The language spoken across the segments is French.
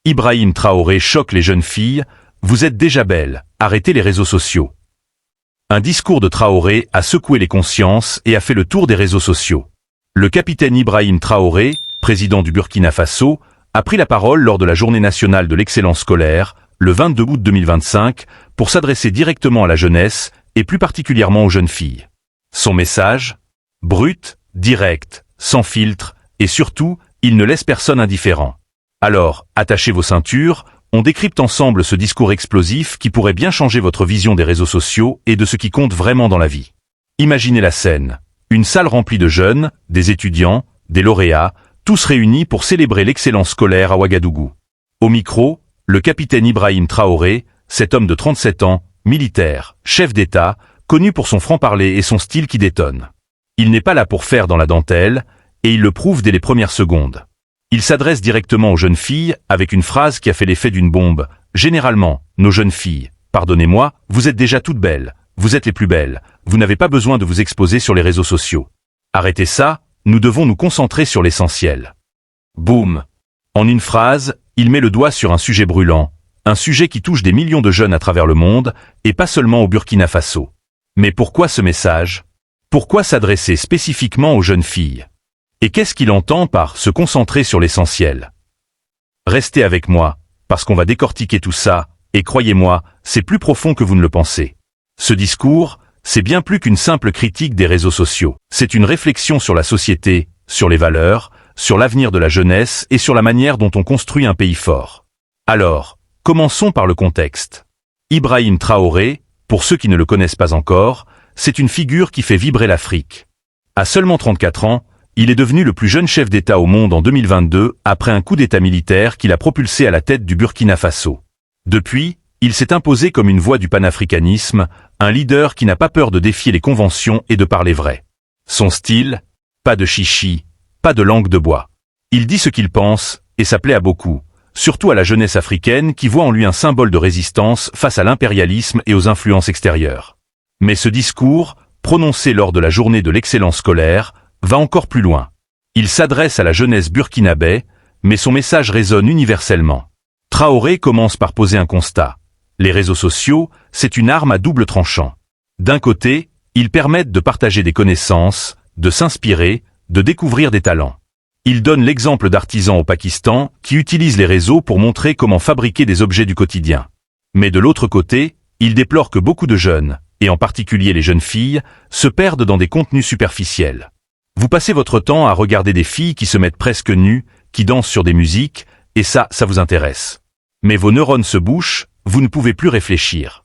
Ibrahim Traoré choque les jeunes filles, vous êtes déjà belles, arrêtez les réseaux sociaux. Un discours de Traoré a secoué les consciences et a fait le tour des réseaux sociaux. Le capitaine Ibrahim Traoré, président du Burkina Faso, a pris la parole lors de la journée nationale de l'excellence scolaire, le 22 août 2025, pour s'adresser directement à la jeunesse et plus particulièrement aux jeunes filles. Son message ? Brut, direct, sans filtre, et surtout, il ne laisse personne indifférent. Alors, attachez vos ceintures, on décrypte ensemble ce discours explosif qui pourrait bien changer votre vision des réseaux sociaux et de ce qui compte vraiment dans la vie. Imaginez la scène. Une salle remplie de jeunes, des étudiants, des lauréats, tous réunis pour célébrer l'excellence scolaire à Ouagadougou. Au micro, le capitaine Ibrahim Traoré, cet homme de 37 ans, militaire, chef d'État, connu pour son franc-parler et son style qui détonne. Il n'est pas là pour faire dans la dentelle, et il le prouve dès les premières secondes. Il s'adresse directement aux jeunes filles avec une phrase qui a fait l'effet d'une bombe. Généralement, nos jeunes filles, pardonnez-moi, vous êtes déjà toutes belles, vous êtes les plus belles, vous n'avez pas besoin de vous exposer sur les réseaux sociaux. Arrêtez ça, nous devons nous concentrer sur l'essentiel. Boum. En une phrase, il met le doigt sur un sujet brûlant, un sujet qui touche des millions de jeunes à travers le monde, et pas seulement au Burkina Faso. Mais pourquoi ce message ? Pourquoi s'adresser spécifiquement aux jeunes filles ? Et qu'est-ce qu'il entend par se concentrer sur l'essentiel ? Restez avec moi, parce qu'on va décortiquer tout ça, et croyez-moi, c'est plus profond que vous ne le pensez. Ce discours, c'est bien plus qu'une simple critique des réseaux sociaux. C'est une réflexion sur la société, sur les valeurs, sur l'avenir de la jeunesse et sur la manière dont on construit un pays fort. Alors, commençons par le contexte. Ibrahim Traoré, pour ceux qui ne le connaissent pas encore, c'est une figure qui fait vibrer l'Afrique. À seulement 34 ans, il est devenu le plus jeune chef d'État au monde en 2022 après un coup d'État militaire qui l'a propulsé à la tête du Burkina Faso. Depuis, il s'est imposé comme une voix du panafricanisme, un leader qui n'a pas peur de défier les conventions et de parler vrai. Son style ? Pas de chichi, pas de langue de bois. Il dit ce qu'il pense, et ça plaît à beaucoup, surtout à la jeunesse africaine qui voit en lui un symbole de résistance face à l'impérialisme et aux influences extérieures. Mais ce discours, prononcé lors de la journée de l'excellence scolaire, va encore plus loin. Il s'adresse à la jeunesse burkinabé, mais son message résonne universellement. Traoré commence par poser un constat. Les réseaux sociaux, c'est une arme à double tranchant. D'un côté, ils permettent de partager des connaissances, de s'inspirer, de découvrir des talents. Il donne l'exemple d'artisans au Pakistan qui utilisent les réseaux pour montrer comment fabriquer des objets du quotidien. Mais de l'autre côté, il déplore que beaucoup de jeunes, et en particulier les jeunes filles, se perdent dans des contenus superficiels. Vous passez votre temps à regarder des filles qui se mettent presque nues, qui dansent sur des musiques, et ça vous intéresse. Mais vos neurones se bouchent, vous ne pouvez plus réfléchir.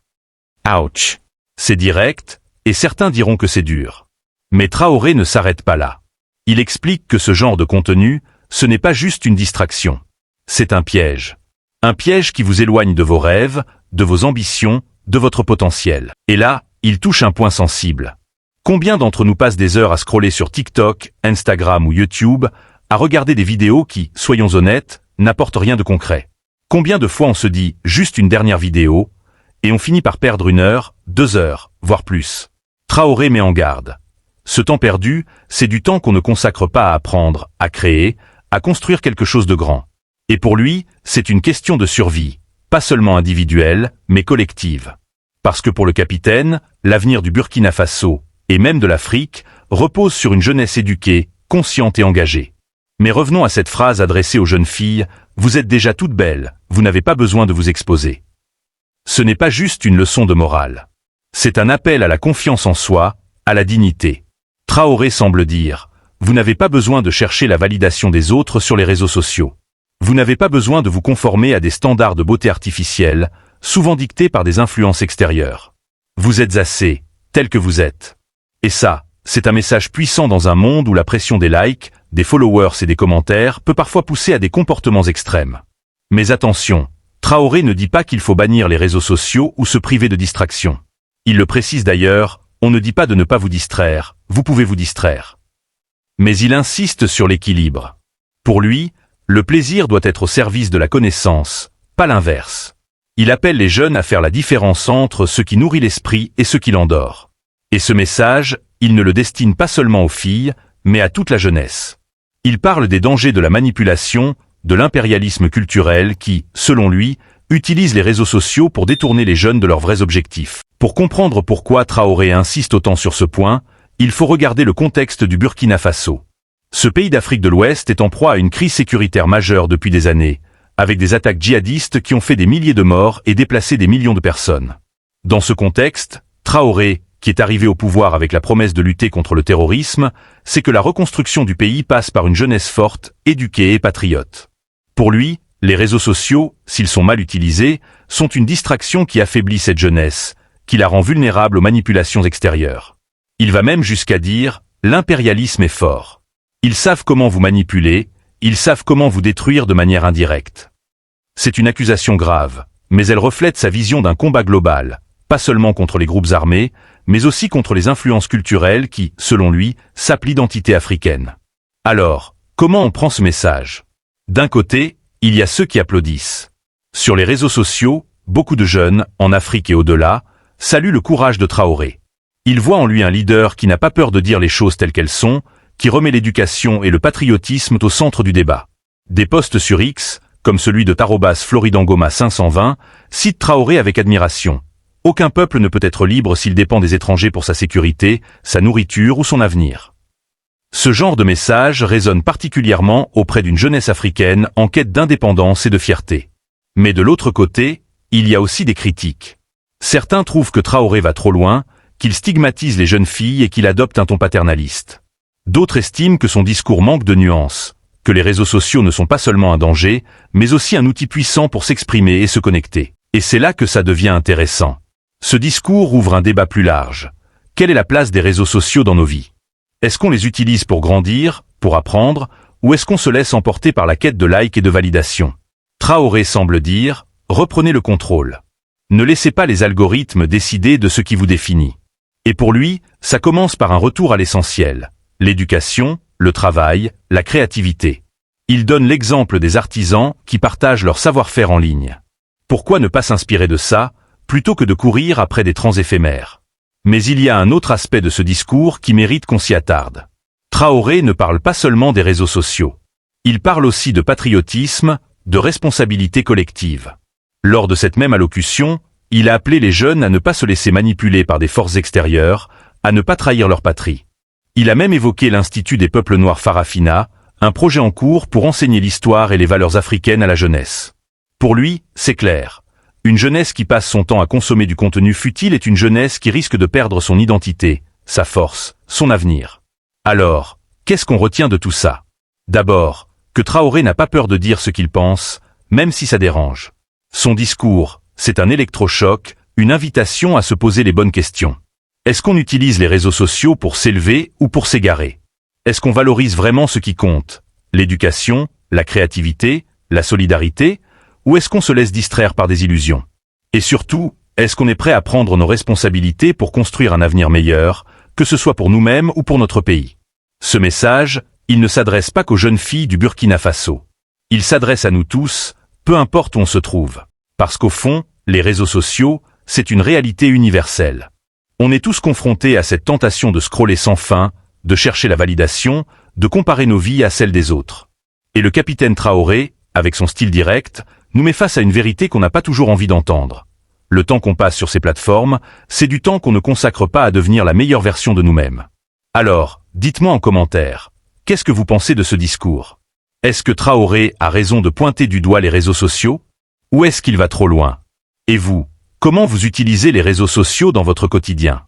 Ouch. C'est direct, et certains diront que c'est dur. Mais Traoré ne s'arrête pas là. Il explique que ce genre de contenu, ce n'est pas juste une distraction. C'est un piège. Un piège qui vous éloigne de vos rêves, de vos ambitions, de votre potentiel. Et là, il touche un point sensible. Combien d'entre nous passent des heures à scroller sur TikTok, Instagram ou YouTube, à regarder des vidéos qui, soyons honnêtes, n'apportent rien de concret ? Combien de fois on se dit « juste une dernière vidéo » et on finit par perdre 1 heure, 2 heures, voire plus. Traoré met en garde. Ce temps perdu, c'est du temps qu'on ne consacre pas à apprendre, à créer, à construire quelque chose de grand. Et pour lui, c'est une question de survie, pas seulement individuelle, mais collective. Parce que pour le capitaine, l'avenir du Burkina Faso, et même de l'Afrique, repose sur une jeunesse éduquée, consciente et engagée. Mais revenons à cette phrase adressée aux jeunes filles, « Vous êtes déjà toutes belles, vous n'avez pas besoin de vous exposer ». Ce n'est pas juste une leçon de morale. C'est un appel à la confiance en soi, à la dignité. Traoré semble dire, « Vous n'avez pas besoin de chercher la validation des autres sur les réseaux sociaux. Vous n'avez pas besoin de vous conformer à des standards de beauté artificiels, souvent dictés par des influences extérieures. Vous êtes assez, tel que vous êtes. » Et ça, c'est un message puissant dans un monde où la pression des likes, des followers et des commentaires peut parfois pousser à des comportements extrêmes. Mais attention, Traoré ne dit pas qu'il faut bannir les réseaux sociaux ou se priver de distraction. Il le précise d'ailleurs, on ne dit pas de ne pas vous distraire, vous pouvez vous distraire. Mais il insiste sur l'équilibre. Pour lui, le plaisir doit être au service de la connaissance, pas l'inverse. Il appelle les jeunes à faire la différence entre ce qui nourrit l'esprit et ce qui l'endort. Et ce message, il ne le destine pas seulement aux filles, mais à toute la jeunesse. Il parle des dangers de la manipulation, de l'impérialisme culturel qui, selon lui, utilise les réseaux sociaux pour détourner les jeunes de leurs vrais objectifs. Pour comprendre pourquoi Traoré insiste autant sur ce point, il faut regarder le contexte du Burkina Faso. Ce pays d'Afrique de l'Ouest est en proie à une crise sécuritaire majeure depuis des années, avec des attaques djihadistes qui ont fait des milliers de morts et déplacé des millions de personnes. Dans ce contexte, Traoré, qui est arrivé au pouvoir avec la promesse de lutter contre le terrorisme, sait que la reconstruction du pays passe par une jeunesse forte, éduquée et patriote. Pour lui, les réseaux sociaux, s'ils sont mal utilisés, sont une distraction qui affaiblit cette jeunesse, qui la rend vulnérable aux manipulations extérieures. Il va même jusqu'à dire « l'impérialisme est fort ». Ils savent comment vous manipuler, ils savent comment vous détruire de manière indirecte. C'est une accusation grave, mais elle reflète sa vision d'un combat global, pas seulement contre les groupes armés, mais aussi contre les influences culturelles qui, selon lui, sapent l'identité africaine. Alors, comment on prend ce message? D'un côté, il y a ceux qui applaudissent. Sur les réseaux sociaux, beaucoup de jeunes, en Afrique et au-delà, saluent le courage de Traoré. Ils voient en lui un leader qui n'a pas peur de dire les choses telles qu'elles sont, qui remet l'éducation et le patriotisme au centre du débat. Des posts sur X, comme celui de @Floridangoma 520, citent Traoré avec admiration. Aucun peuple ne peut être libre s'il dépend des étrangers pour sa sécurité, sa nourriture ou son avenir. Ce genre de message résonne particulièrement auprès d'une jeunesse africaine en quête d'indépendance et de fierté. Mais de l'autre côté, il y a aussi des critiques. Certains trouvent que Traoré va trop loin, qu'il stigmatise les jeunes filles et qu'il adopte un ton paternaliste. D'autres estiment que son discours manque de nuances, que les réseaux sociaux ne sont pas seulement un danger, mais aussi un outil puissant pour s'exprimer et se connecter. Et c'est là que ça devient intéressant. Ce discours ouvre un débat plus large. Quelle est la place des réseaux sociaux dans nos vies? Est-ce qu'on les utilise pour grandir, pour apprendre, ou est-ce qu'on se laisse emporter par la quête de likes et de validation? Traoré semble dire, reprenez le contrôle. Ne laissez pas les algorithmes décider de ce qui vous définit. Et pour lui, ça commence par un retour à l'essentiel. L'éducation, le travail, la créativité. Il donne l'exemple des artisans qui partagent leur savoir-faire en ligne. Pourquoi ne pas s'inspirer de ça, plutôt que de courir après des trends éphémères? Mais il y a un autre aspect de ce discours qui mérite qu'on s'y attarde. Traoré ne parle pas seulement des réseaux sociaux. Il parle aussi de patriotisme, de responsabilité collective. Lors de cette même allocution, il a appelé les jeunes à ne pas se laisser manipuler par des forces extérieures, à ne pas trahir leur patrie. Il a même évoqué l'Institut des peuples noirs Farafina, un projet en cours pour enseigner l'histoire et les valeurs africaines à la jeunesse. Pour lui, c'est clair. Une jeunesse qui passe son temps à consommer du contenu futile est une jeunesse qui risque de perdre son identité, sa force, son avenir. Alors, qu'est-ce qu'on retient de tout ça? D'abord, que Traoré n'a pas peur de dire ce qu'il pense, même si ça dérange. Son discours, c'est un électrochoc, une invitation à se poser les bonnes questions. Est-ce qu'on utilise les réseaux sociaux pour s'élever ou pour s'égarer? Est-ce qu'on valorise vraiment ce qui compte? L'éducation, la créativité, la solidarité? Ou est-ce qu'on se laisse distraire par des illusions? Et surtout, est-ce qu'on est prêt à prendre nos responsabilités pour construire un avenir meilleur, que ce soit pour nous-mêmes ou pour notre pays? Ce message, il ne s'adresse pas qu'aux jeunes filles du Burkina Faso. Il s'adresse à nous tous, peu importe où on se trouve. Parce qu'au fond, les réseaux sociaux, c'est une réalité universelle. On est tous confrontés à cette tentation de scroller sans fin, de chercher la validation, de comparer nos vies à celles des autres. Et le capitaine Traoré, avec son style direct, nous met face à une vérité qu'on n'a pas toujours envie d'entendre. Le temps qu'on passe sur ces plateformes, c'est du temps qu'on ne consacre pas à devenir la meilleure version de nous-mêmes. Alors, dites-moi en commentaire, qu'est-ce que vous pensez de ce discours? Est-ce que Traoré a raison de pointer du doigt les réseaux sociaux? Ou est-ce qu'il va trop loin? Et vous, comment vous utilisez les réseaux sociaux dans votre quotidien?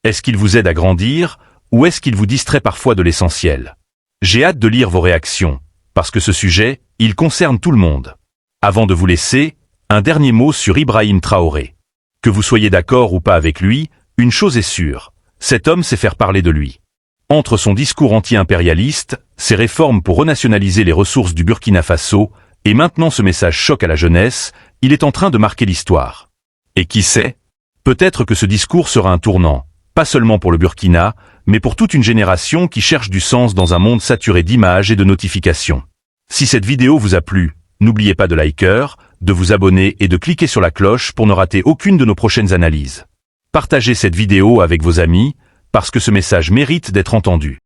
Est-ce qu'ils vous aident à grandir, ou est-ce qu'ils vous distraient parfois de l'essentiel? J'ai hâte de lire vos réactions, parce que ce sujet, il concerne tout le monde. Avant de vous laisser, un dernier mot sur Ibrahim Traoré. Que vous soyez d'accord ou pas avec lui, une chose est sûre, cet homme sait faire parler de lui. Entre son discours anti-impérialiste, ses réformes pour renationaliser les ressources du Burkina Faso, et maintenant ce message choc à la jeunesse, il est en train de marquer l'histoire. Et qui sait? Peut-être que ce discours sera un tournant, pas seulement pour le Burkina, mais pour toute une génération qui cherche du sens dans un monde saturé d'images et de notifications. Si cette vidéo vous a plu, n'oubliez pas de liker, de vous abonner et de cliquer sur la cloche pour ne rater aucune de nos prochaines analyses. Partagez cette vidéo avec vos amis, parce que ce message mérite d'être entendu.